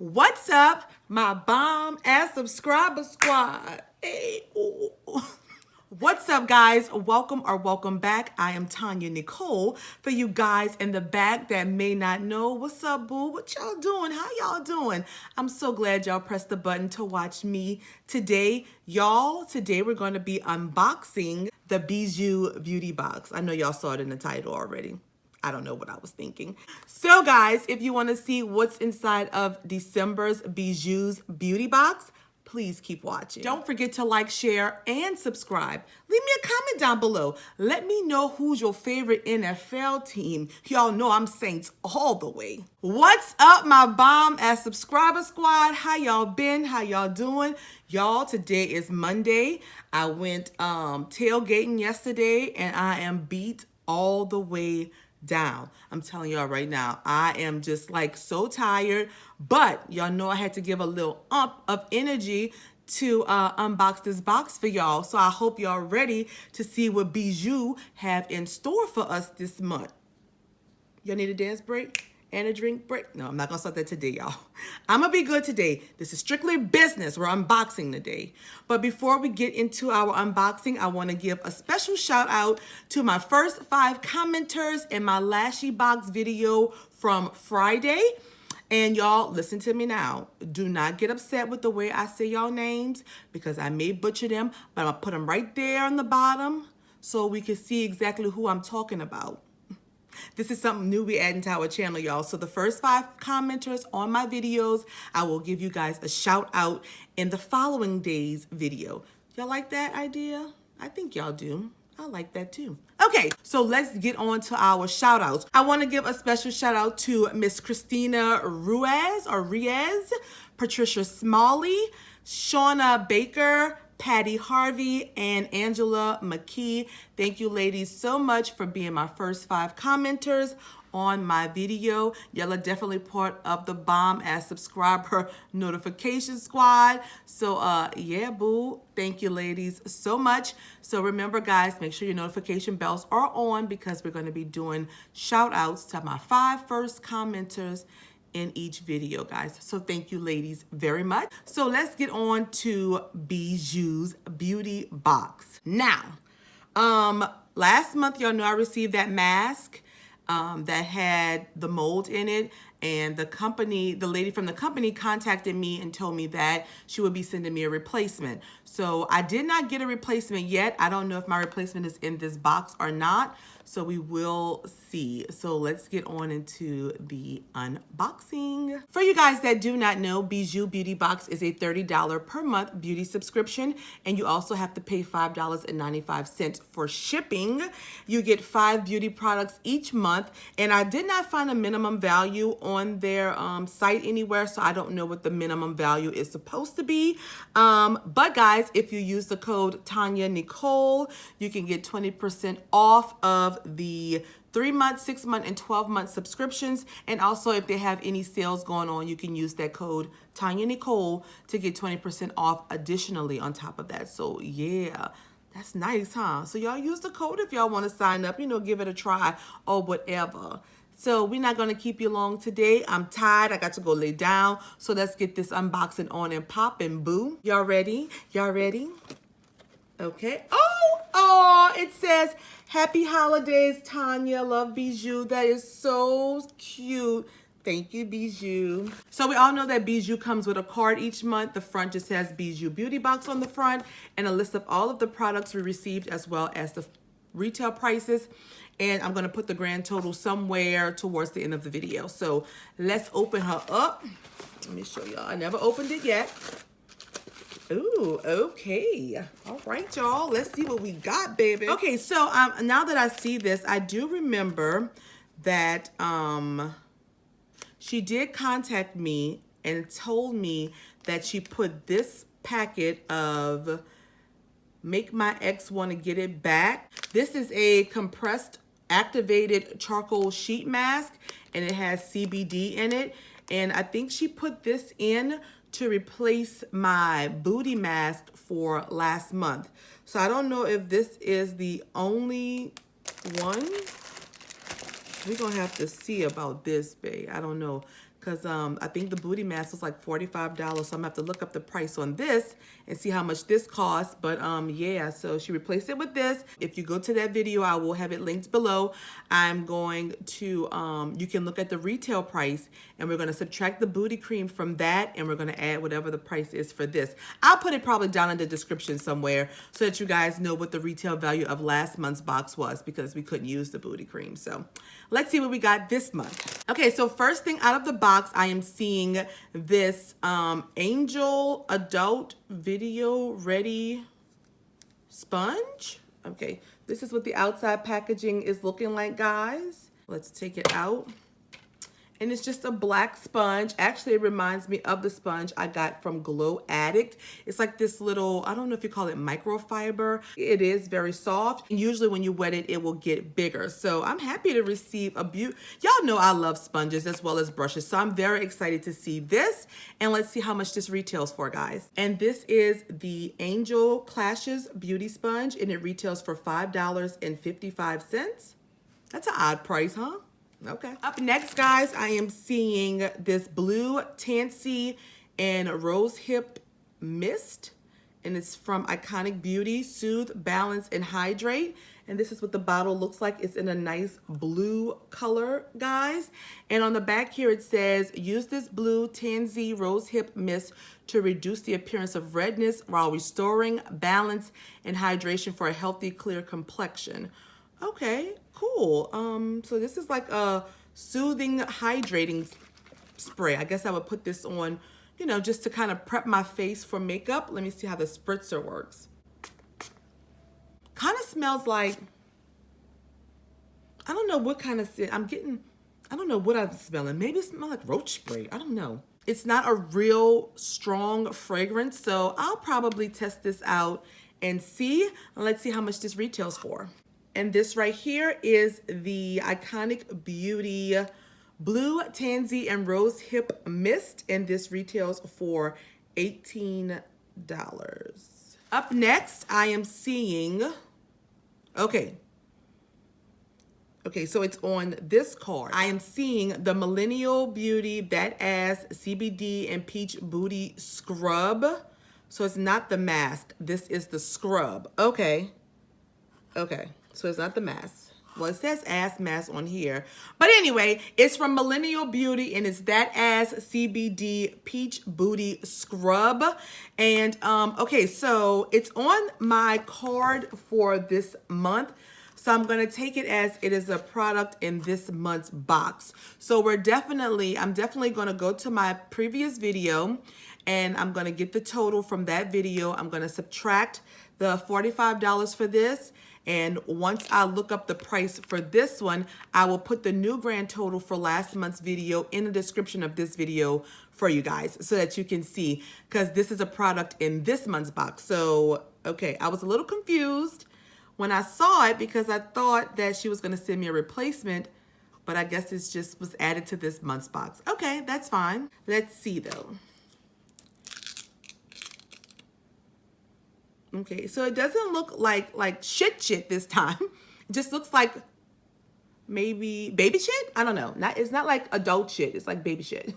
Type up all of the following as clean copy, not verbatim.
What's up, my bomb ass subscriber squad? Hey, ooh. What's up, guys? Welcome back. I am TonyaNicole. For you guys in the back that may not know, what's up, boo? What y'all doing? How y'all doing? I'm so glad y'all pressed the button to watch me today. Y'all, today we're going to be unboxing the Bijou beauty box. I know y'all saw it in the title already. I don't know what I was thinking. So guys, if you want to see what's inside of December's Bijou's beauty box, please keep watching. Don't forget to like, share, and subscribe. Leave me a comment down below. Let me know who's your favorite NFL team. Y'all know I'm Saints all the way. What's up, my bomb ass subscriber squad? How y'all been? How y'all doing? Y'all, today is Monday. I went tailgating yesterday and I am beat all the way down. I'm telling y'all right now, I am just like so tired, but y'all know I had to give a little ump of energy to unbox this box for y'all. So I hope y'all ready to see what Bijou have in store for us this month. Y'all need a dance break and a drink break? No, I'm not gonna start that today, y'all. I'm gonna be good today. This is strictly business. We're unboxing today. But before we get into our unboxing, I wanna give a special shout out to my first 5 commenters in my Lashy Box video from Friday. And y'all, listen to me now. Do not get upset with the way I say y'all names because I may butcher them, but I'm gonna put them right there on the bottom so we can see exactly who I'm talking about. This is something new we adding to our channel, y'all. So the first 5 commenters on my videos, I will give you guys a shout out in the following day's video. Y'all like that idea? I think y'all do. I like that too. Okay, so let's get on to our shout outs. I want to give a special shout out to Miss Christina Ruiz, Patricia Smalley, Shauna Baker, Patty Harvey, and Angela McKee. Thank you ladies so much for being my first 5 commenters on my video. Y'all are definitely part of the bomb ass subscriber notification squad. So yeah, boo. Thank you ladies so much. So remember guys, make sure your notification bells are on because we're going to be doing shout outs to my 5 first commenters in each video, guys. So thank you ladies very much. So let's get on to Bijou's beauty box. Now, last month, y'all know I received that mask that had the mold in it, and the lady from the company contacted me and told me that she would be sending me a replacement. So I did not get a replacement yet. I don't know if my replacement is in this box or not. So we will see. So let's get on into the unboxing. For you guys that do not know, Bijou Beauty Box is a $30 per month beauty subscription, and you also have to pay $5.95 for shipping. You get 5 beauty products each month, and I did not find a minimum value on their site anywhere, so I don't know what the minimum value is supposed to be. But guys, if you use the code TonyaNicole, you can get 20% off of the 3-month, 6-month, and 12-month subscriptions. And also if they have any sales going on, you can use that code TonyaNicole to get 20% off additionally on top of that. So yeah, that's nice, huh? So y'all use the code if y'all want to sign up, you know, give it a try or whatever. So we're not going to keep you long today. I'm tired. I got to go lay down. So let's get this unboxing on and popping, boo. Y'all ready? Y'all ready? Okay. Oh, it says, Happy Holidays, Tonya. Love, Bijou. That is so cute. Thank you, Bijou. So we all know that Bijou comes with a card each month. The front just has Bijou Beauty Box on the front and a list of all of the products we received as well as the retail prices. And I'm going to put the grand total somewhere towards the end of the video. So let's open her up. Let me show y'all. I never opened it yet. Ooh, okay. All right, y'all. Let's see what we got, baby. Okay, so now that I see this, I do remember that she did contact me and told me that she put this packet of Make My Ex Want to Get It Back. This is a compressed activated charcoal sheet mask, and it has CBD in it. And I think she put this in to replace my booty mask for last month. So I don't know if this is the only one. We're gonna have to see about this, babe. I don't know. because I think the booty mask was like $45. So I'm gonna have to look up the price on this and see how much this costs. But yeah, so she replaced it with this. If you go to that video, I will have it linked below. I'm going to, you can look at the retail price, and we're gonna subtract the booty cream from that, and we're gonna add whatever the price is for this. I'll put it probably down in the description somewhere so that you guys know what the retail value of last month's box was, because we couldn't use the booty cream. So let's see what we got this month. Okay, so first thing out of the box, I am seeing this Angel Adult Video Ready sponge. Okay, this is what the outside packaging is looking like, guys. Let's take it out. And it's just a black sponge. Actually, it reminds me of the sponge I got from Glow Addict. It's like this little, I don't know if you call it microfiber. It is very soft. And usually when you wet it, it will get bigger. So I'm happy to receive a y'all know I love sponges as well as brushes. So I'm very excited to see this. And let's see how much this retails for, guys. And this is the Angel Clashes Beauty Sponge, and it retails for $5.55. That's an odd price, huh? Okay. Up next, guys, I am seeing this blue Tansy and Rose Hip Mist, and it's from Iconic Beauty. Soothe, Balance, and Hydrate. And this is what the bottle looks like. It's in a nice blue color, guys. And on the back here, it says, use this blue Tansy Rose Hip Mist to reduce the appearance of redness while restoring balance and hydration for a healthy, clear complexion. Okay, cool. So this is like a soothing, hydrating spray. I guess I would put this on, you know, just to kind of prep my face for makeup. Let me see how the spritzer works. Kind of smells like, I don't know what kind of scent I'm getting. I don't know what I'm smelling. Maybe it smells like roach spray. I don't know. It's not a real strong fragrance, so I'll probably test this out and see. Let's see how much this retails for. And this right here is the Iconic Beauty Blue Tansy and Rose Hip Mist, and this retails for $18. Up next, I am seeing, okay, so it's on this card. I am seeing the Millennial Beauty Badass CBD and Peach Booty Scrub. So it's not the mask. This is the scrub. Okay. So it's not the mask. Well, it says ass mask on here. But anyway, it's from Millennial Beauty, and it's that ass CBD Peach Booty Scrub. And okay, so it's on my card for this month. So I'm going to take it as it is a product in this month's box. So I'm definitely going to go to my previous video, and I'm going to get the total from that video. I'm going to subtract the $45 for this. And once I look up the price for this one, I will put the new grand total for last month's video in the description of this video for you guys so that you can see, because this is a product in this month's box. So, okay, I was a little confused when I saw it because I thought that she was going to send me a replacement, but I guess it's just was added to this month's box. Okay, that's fine. Let's see though. Okay, so it doesn't look like shit this time. It just looks like maybe baby shit? I don't know. It's not like adult shit. It's like baby shit.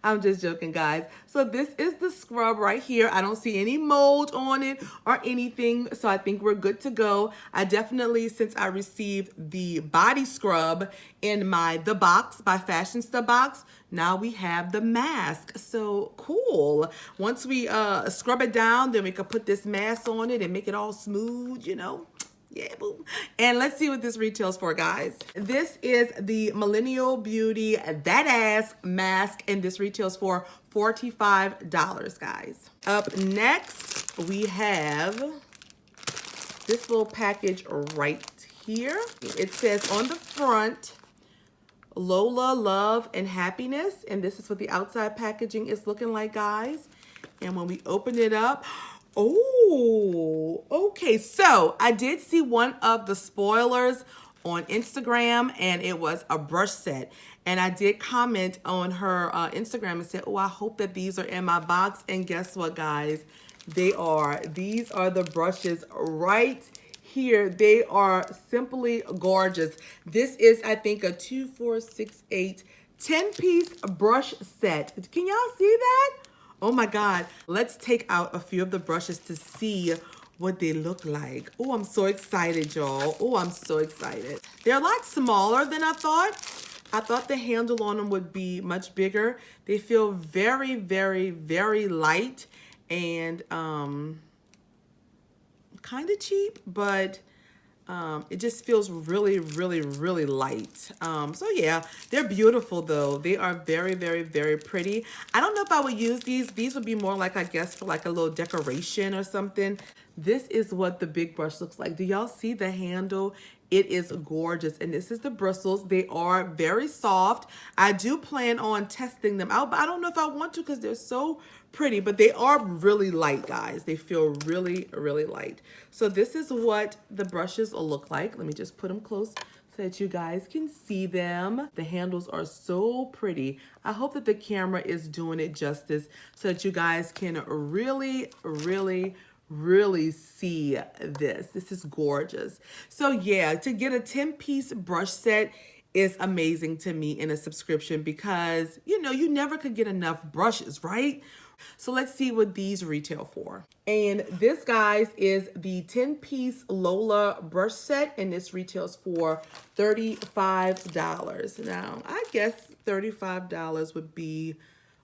I'm just joking, guys. So this is the scrub right here. I don't see any mold on it or anything, so I think we're good to go. I definitely, since I received the body scrub in the box by Fashionista box, now we have the mask. So cool. Once we scrub it down, then we can put this mask on it and make it all smooth, you know. Yeah, boom. And let's see what this retails for, guys. This is the Millennial Beauty That Ass Mask, and this retails for $45, guys. Up next, we have this little package right here. It says on the front, Lola, Love, and Happiness. And this is what the outside packaging is looking like, guys. And when we open it up, oh, okay. So I did see one of the spoilers on Instagram, and it was a brush set. And I did comment on her Instagram and said, oh, I hope that these are in my box. And guess what, guys? They are. These are the brushes right here. They are simply gorgeous. This is, I think, a 2, 4, 6, 8, 10-piece brush set. Can y'all see that? Oh my God. Let's take out a few of the brushes to see what they look like. Oh, I'm so excited, y'all. Oh, I'm so excited. They're a lot smaller than I thought. I thought the handle on them would be much bigger. They feel very, very, very light and kind of cheap, but it just feels really, really, really light. So yeah, they're beautiful though. They are very, very, very pretty. I don't know if I would use these. These would be more like, I guess, for like a little decoration or something. This is what the big brush looks like. Do y'all see the handle? It is gorgeous. And this is the bristles. They are very soft. I do plan on testing them out, but I don't know if I want to because they're so pretty, but they are really light, guys. They feel really, really light. So this is what the brushes will look like. Let me just put them close so that you guys can see them. The handles are so pretty. I hope that the camera is doing it justice so that you guys can really, really, really see this. This is gorgeous. So yeah, to get a 10-piece brush set is amazing to me in a subscription because, you know, you never could get enough brushes, right? So let's see what these retail for. And this, guys, is the 10-piece Lola brush set, and this retails for $35. Now, I guess $35 would be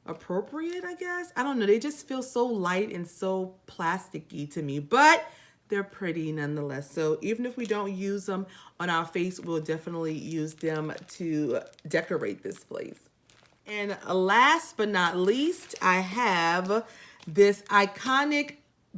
appropriate, I guess. I don't know. They just feel so light and so plasticky to me, but they're pretty nonetheless. So even if we don't use them on our face, we'll definitely use them to decorate this place. And last but not least, I have this Iconic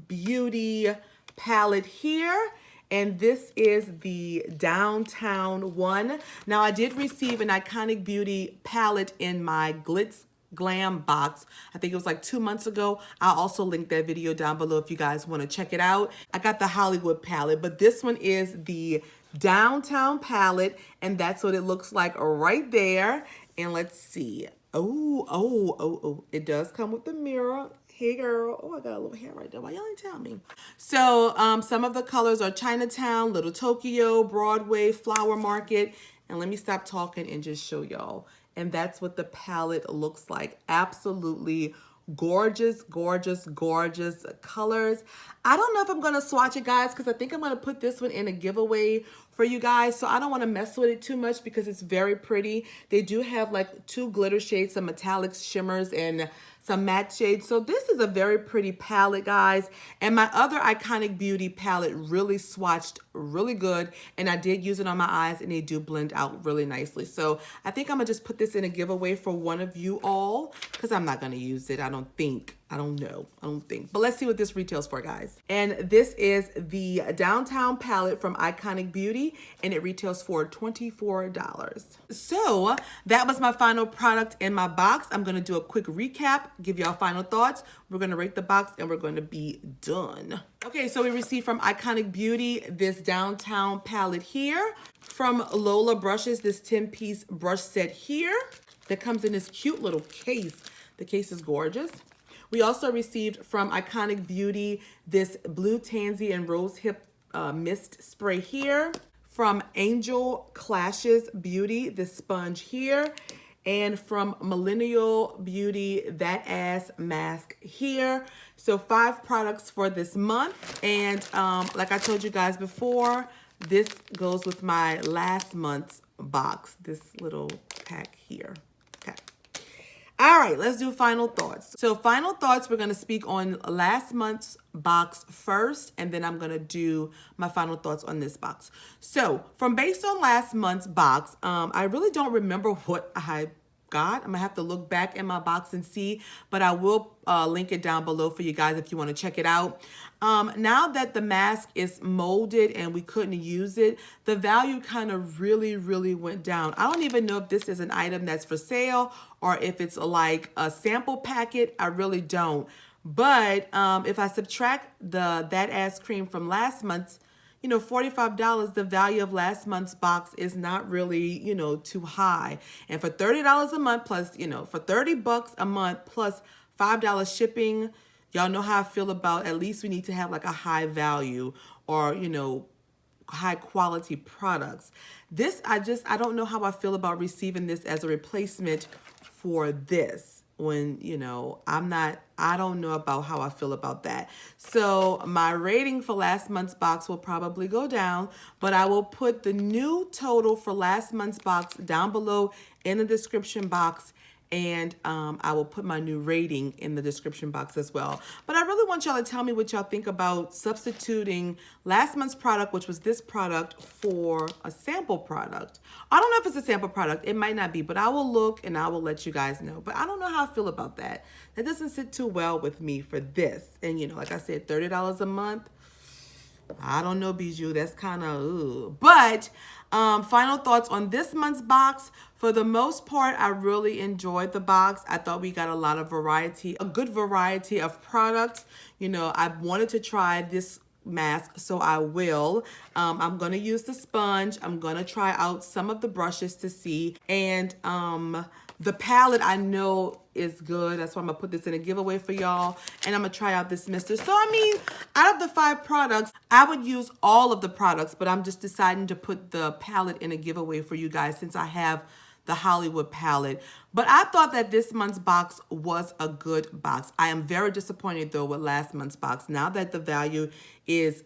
Beauty palette here. And this is the Downtown one. Now, I did receive an Iconic Beauty palette in my Glitz Glam box. I think it was like 2 months ago. I'll also link that video down below if you guys want to check it out. I got the Hollywood palette, but this one is the Downtown palette, and that's what it looks like right there. And let's see. Oh, it does come with the mirror. Hey girl. Oh, I got a little hair right there. Why y'all ain't tell me? So some of the colors are Chinatown, Little Tokyo, Broadway, Flower Market. And let me stop talking and just show y'all. And that's what the palette looks like. Absolutely gorgeous, gorgeous, gorgeous colors. I don't know if I'm going to swatch it, guys, because I think I'm going to put this one in a giveaway for you guys. So I don't want to mess with it too much because it's very pretty. They do have like 2 glitter shades, some metallic shimmers, and some matte shades. So this is a very pretty palette, guys. And my other Iconic Beauty palette really swatched really good. And I did use it on my eyes, and they do blend out really nicely. So I think I'm going to just put this in a giveaway for one of you all because I'm not going to use it. I don't think. I don't know. I don't think. But let's see what this retails for, guys. And this is the Downtown palette from Iconic Beauty, and it retails for $24. So that was my final product in my box. I'm going to do a quick recap, give y'all final thoughts. We're going to rate the box, and we're going to be done. Okay, so we received from Iconic Beauty this Downtown palette here. From Lola Brushes, this 10-piece brush set here that comes in this cute little case. The case is gorgeous. We also received from Iconic Beauty this Blue Tansy and Rose Hip Mist Spray here. From Angel Clashes Beauty, this sponge here. And from Millennial Beauty, that ass mask here. So 5 products for this month. And like I told you guys before, this goes with my last month's box, this little pack here. Okay. All right, let's do final thoughts. So final thoughts, we're going to speak on last month's box first, and then I'm going to do my final thoughts on this box. So from based on last month's box, I really don't remember what I got. I'm going to have to look back in my box and see, but I will link it down below for you guys if you want to check it out. Now that the mask is molded and we couldn't use it, the value kind of really, really went down. I don't even know if this is an item that's for sale or if it's like a sample packet. I really don't. But if I subtract That Ass Cream from last month's, you know, $45, the value of last month's box is not really, you know, too high. And for $30 a month plus, you know, for 30 bucks a month plus $5 shipping, y'all know how I feel about at least we need to have like a high value or, you know, high quality products. This, I don't know how I feel about receiving this as a replacement for this when, you know, I don't know about how I feel about that. So my rating for last month's box will probably go down, but I will put the new total for last month's box down below in the description box. And I will put my new rating in the description box as well. But I really want y'all to tell me what y'all think about substituting last month's product, which was this product, for a sample product. I don't know if it's a sample product. It might not be, but I will look and I will let you guys know. But I don't know how I feel about that. That doesn't sit too well with me for this. And, you know, like I said, $30 a month. I don't know, Bijou. That's kind of, but final thoughts on this month's box. For the most part, I really enjoyed the box. I thought we got a lot of variety, a good variety of products. You know, I wanted to try this mask, so I will. I'm going to use the sponge. I'm going to try out some of the brushes to see. And the palette I know is good. That's why I'm going to put this in a giveaway for y'all. And I'm going to try out this mister. So, I mean, out of the 5 products, I would use all of the products, but I'm just deciding to put the palette in a giveaway for you guys since I have the Hollywood palette. But I thought that this month's box was a good box. I am very disappointed, though, with last month's box. Now that the value is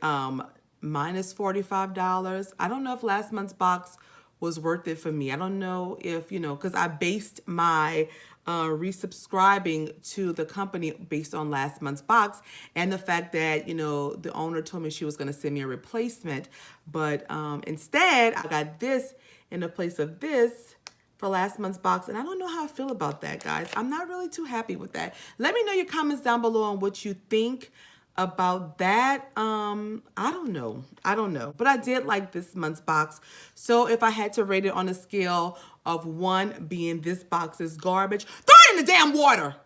minus $45, I don't know if last month's box was worth it for me. I don't know if, you know, because I based my resubscribing to the company based on last month's box and the fact that, you know, the owner told me she was going to send me a replacement. But instead, I got this in the place of this for last month's box. And I don't know how I feel about that, guys. I'm not really too happy with that. Let me know your comments down below on what you think about that. I don't know, but I did like this month's box. So if I had to rate it on a scale of 1 being this box is garbage, throw it in the damn water,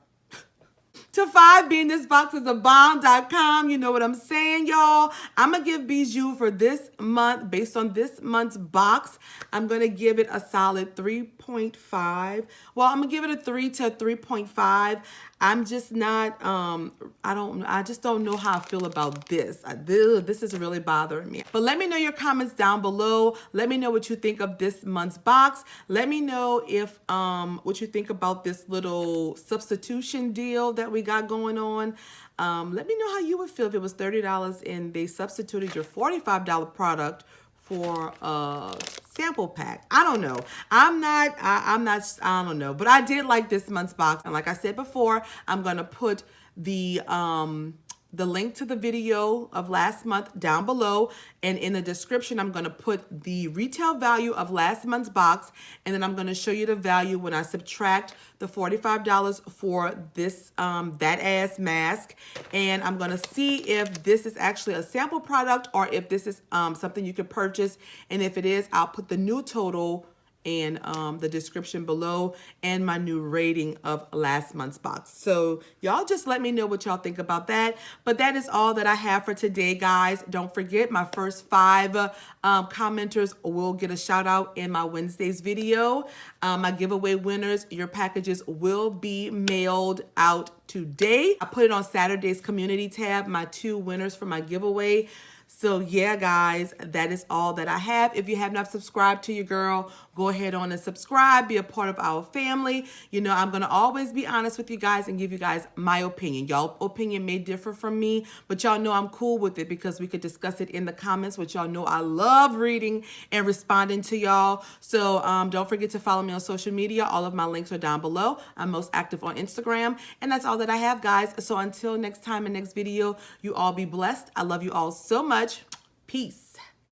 to 5 being this box is a bomb.com. You know what I'm saying, y'all? I'm gonna give Bijou for this month, based on this month's box, I'm gonna give it a solid 3.5. Well, I'm gonna give it a 3 to 3.5. I'm just not, I just don't know how I feel about this. This is really bothering me. But let me know your comments down below. Let me know what you think of this month's box. Let me know if, what you think about this little substitution deal that we got going on. Let me know how you would feel if it was $30 and they substituted your $45 product for a sample pack. I don't know. I don't know. But I did like this month's box. And like I said before, I'm going to put the link to the video of last month down below. And in the description, I'm going to put the retail value of last month's box. And then I'm going to show you the value when I subtract the $45 for this, that ass mask. And I'm going to see if this is actually a sample product or if this is something you can purchase. And if it is, I'll put the new total in the description below and my new rating of last month's box. So y'all just let me know what y'all think about that. But that is all that I have for today, guys. Don't forget, my first 5 commenters will get a shout out in my Wednesday's video. My giveaway winners, your packages will be mailed out today. I put it on Saturday's community tab, my 2 winners for my giveaway. So yeah, guys, that is all that I have. If you have not subscribed to your girl, go ahead on and subscribe. Be a part of our family. You know, I'm going to always be honest with you guys and give you guys my opinion. Y'all opinion may differ from me, but y'all know I'm cool with it because we could discuss it in the comments, which y'all know I love reading and responding to y'all. So don't forget to follow me on social media. All of my links are down below. I'm most active on Instagram. And that's all that I have, guys. So until next time and next video, you all be blessed. I love you all so much. Peace.